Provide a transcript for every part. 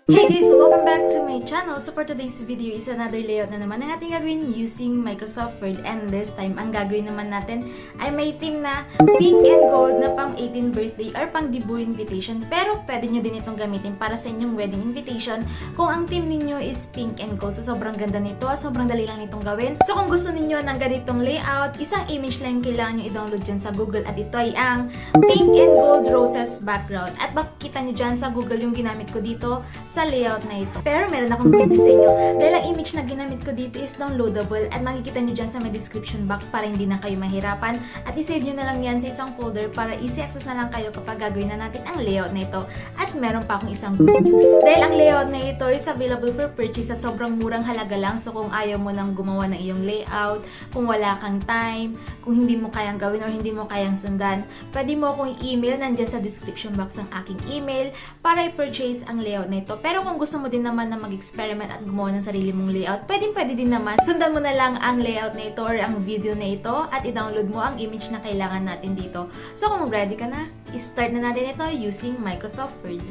Hey guys! Welcome back to my channel. So for today's video is another layout na naman ang ating gagawin using Microsoft Word, and this time ang gagawin naman natin ay may theme na pink and gold na pang 18th birthday or pang debut invitation, pero pwede nyo din itong gamitin para sa inyong wedding invitation kung ang theme ninyo is pink and gold. So sobrang ganda nito, sobrang dali lang nitong gawin. So kung gusto ninyo ng ganitong layout, isang image lang yung kailangan nyo i-download dyan sa Google, at ito ay ang pink and gold roses background. At makikita nyo dyan sa Google yung ginamit ko dito sa layout na ito. Pero meron akong good news sa inyo. Dahil ang image na ginamit ko dito is downloadable, at makikita nyo dyan sa may description box para hindi na kayo mahirapan. At isave nyo na lang yan sa isang folder para easy access na lang kayo kapag gagawin na natin ang layout na ito. At meron pa akong isang good news. Dahil ang layout na ito is available for purchase sa sobrang murang halaga lang. So kung ayaw mo nang gumawa ng iyong layout, kung wala kang time, kung hindi mo kayang gawin or hindi mo kayang sundan, pwede mo akong i-email. Nandiyan sa description box ang aking email para i-purchase ang layout na ito. Pero kung gusto mo din naman na mag-experiment at gumawa ng sarili mong layout, pwede din naman. Sundan mo na lang ang layout na ito or ang video na ito at i-download mo ang image na kailangan natin dito. So kung ready ka na, i-start na natin ito using Microsoft Word.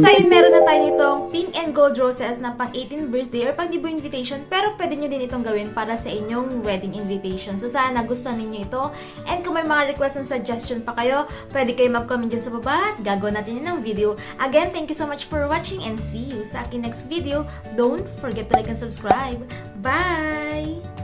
So ayun, meron na tayo nitong pink and gold roses na pang 18th birthday or pang debut invitation, pero pwede nyo din itong gawin para sa inyong wedding invitation. So sana nagustuhan ninyo ito. And kung may mga request and suggestion pa kayo, pwede kayo mag-comment dyan sa baba at gagawin natin yun ng video. Again, thank you so much for watching and see you sa aking next video. Don't forget to like and subscribe. Bye!